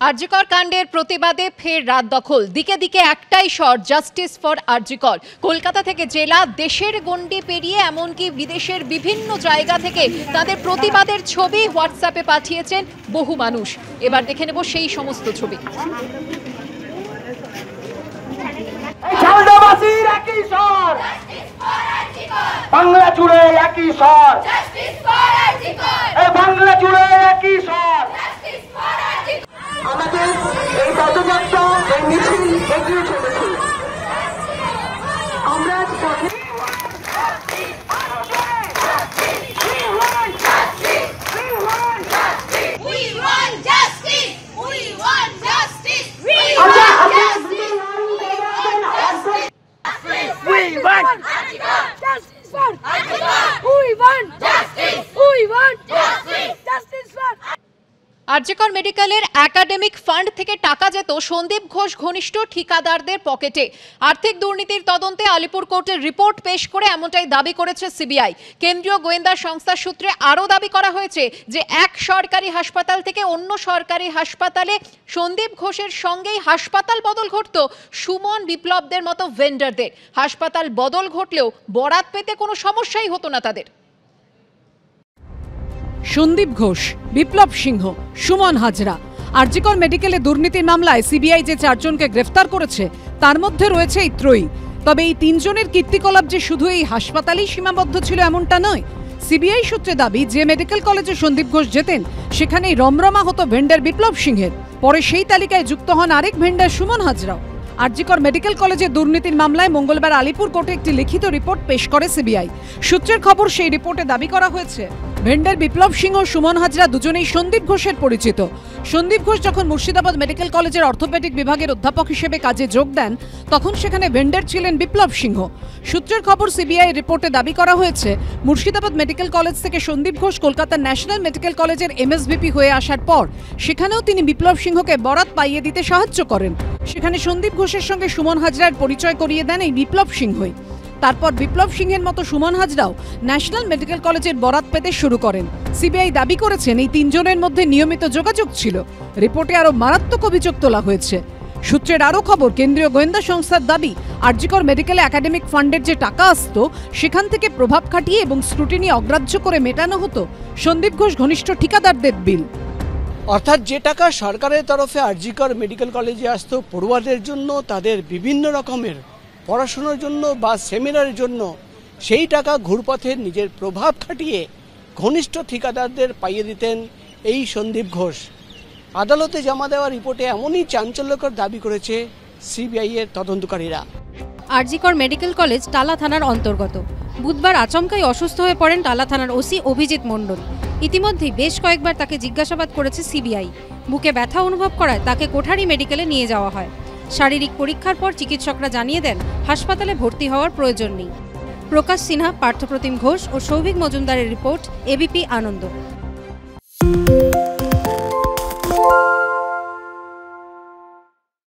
আরজিকর কাণ্ডের প্রতিবাদে ফের রাত দখল, দিকে দিকে একটাই স্বর, জাস্টিস ফর আরজিকর। কলকাতা থেকে জেলা, দেশের গণ্ডি পেরিয়ে এমনকি বিদেশের বিভিন্ন জায়গা থেকে তাদের প্রতিবাদের ছবি হোয়াটসঅ্যাপে পাঠিয়েছেন বহু মানুষ। এবার দেখে নেব সেই সমস্ত ছবি। বাংলা জুড়ে একই স্বর, বাংলা জুড়ে একই স্বর। আমাদের এই পদযাত্রা, এই মিছিল এগিয়ে চলেছে। আমরা আরজিকর মেডিকেলের একাডেমিক ফান্ড থেকে টাকা যেত সন্দীপ ঘোষ ঘনিষ্ঠ ঠিকাদারদের পকেটে। আর্থিক দুর্নীতির তদন্তে আলিপুর কোর্টের রিপোর্ট পেশ করে এমনটাই দাবি করেছে সিবিআই। কেন্দ্রীয় গোয়েন্দা সংস্থার সূত্রে আরও দাবি করা হয়েছে যে এক সরকারি হাসপাতাল থেকে অন্য সরকারি হাসপাতালে সন্দীপ ঘোষের সঙ্গেই হাসপাতাল বদল ঘটত সুমন, বিপ্লবদের মতো ভেন্ডারদের। হাসপাতাল বদল ঘটলেও বরাত পেতে কোনো সমস্যাই হতো না তাদের। সন্দীপ ঘোষ, বিপ্লব সিংহ, সুমন হাজরা। আরজিকর মেডিকেলে দুর্নীতির মামলায় সিবিআই যে 4 জনকে গ্রেফতার করেছে তার মধ্যে রয়েছে এই ত্রয়ী। তবে এই 3 জনের কীর্তিকলাপ যে শুধু এই হাসপাতালেই সীমাবদ্ধ ছিল এমনটা নয়। সিবিআই সূত্রে দাবি, যে মেডিকেল কলেজে সন্দীপ ঘোষ যেতেন সেখানেই রমরমা হতো ভেন্ডার বিপ্লব সিংহের। পরে সেই তালিকায় যুক্ত হন আরেক ভেন্ডার সুমন হাজরাও। আরজিকর মেডিকেল কলেজে দুর্নীতির মামলায় মঙ্গলবার আলিপুর কোর্টে একটি লিখিত রিপোর্ট পেশ করে সিবিআই। সূত্রের খবর, সেই রিপোর্টে দাবি করা হয়েছে ভেন্ডার বিপ্লব সিংহ, সুমন হাজরা দুজনেই সন্দীপ ঘোষের পরিচিত। সন্দীপ ঘোষ যখন মুর্শিদাবাদ মেডিকেল কলেজের অর্থোপেডিক বিভাগের অধ্যাপক হিসেবে কাজে যোগ দেন তখন সেখানে ভেন্ডার ছিলেন বিপ্লব সিংহ। সূত্রের খবর, সিবিআই রিপোর্টে দাবি করা হয়েছে মুর্শিদাবাদ মেডিকেল কলেজ থেকে সন্দীপ ঘোষ কলকাতার ন্যাশনাল মেডিকেল কলেজের এমএসভিপি হয়ে আসার পর সেখানেও তিনি বিপ্লব সিংহকে বরাত পাইয়ে দিতে সাহায্য করেন। সেখানে সন্দীপ ঘোষের সঙ্গে সুমন হাজরার পরিচয় করিয়ে দেন এই বিপ্লব সিংহই। তারপর বিপ্লব সিংহের মতো সুমন হাজরাও ন্যাশনাল মেডিকেল কলেজের বরাত পেতে শুরু করেন। সিবিআই দাবি করেছেন এই 3 জনের মধ্যে নিয়মিত যোগাযোগ ছিল। রিপোর্টে আরও মারাত্মক অভিযোগ তোলা হয়েছে। সূত্রের আরও খবর, কেন্দ্রীয় গোয়েন্দা সংস্থার দাবি, আরজিকর মেডিকেলে একাডেমিক ফান্ডের যে টাকা আসতো সেখান থেকে প্রভাব খাটিয়ে এবং স্ক্রুটিনি অগ্রাহ্য করে মেটানো হতো সন্দীপ ঘোষ ঘনিষ্ঠ ঠিকাদারদের বিল। অর্থাৎ যে টাকা সরকারের তরফে আরজিকর মেডিকেল কলেজে আসতো পড়ুয়াদের জন্য, তাদের বিভিন্ন রকমের পড়াশোনার জন্য বা সেমিনারের জন্য, সেই টাকা ঘুরপথে নিজের প্রভাব খাটিয়ে ঘনিষ্ঠ ঠিকাদারদের পাইয়ে দিতেন এই সন্দীপ ঘোষ। আদালতে জমা দেওয়া রিপোর্টে এমনই চাঞ্চল্যকর দাবি করেছে সিবিআই এর তদন্তকারীরা। আরজিকর মেডিকেল কলেজ টালা থানার অন্তর্গত। বুধবার আচমকাই অসুস্থ হয়ে পড়েন টালা থানার ওসি অভিজিৎ মণ্ডল। ইতিমধ্যেই বেশ কয়েকবার তাকে জিজ্ঞাসাবাদ করেছে সিবিআই। বুকে ব্যথা অনুভব করায় তাকে কোঠারি মেডিকেলে নিয়ে যাওয়া হয়। শারীরিক পরীক্ষার পর চিকিৎসকরা জানিয়ে দেন হাসপাতালে ভর্তি হওয়ার প্রয়োজন নেই। প্রকাশ সিনহা, পার্থপ্রতিম ঘোষ ও সৌভিক মজুমদারের রিপোর্ট, এবিপি আনন্দ।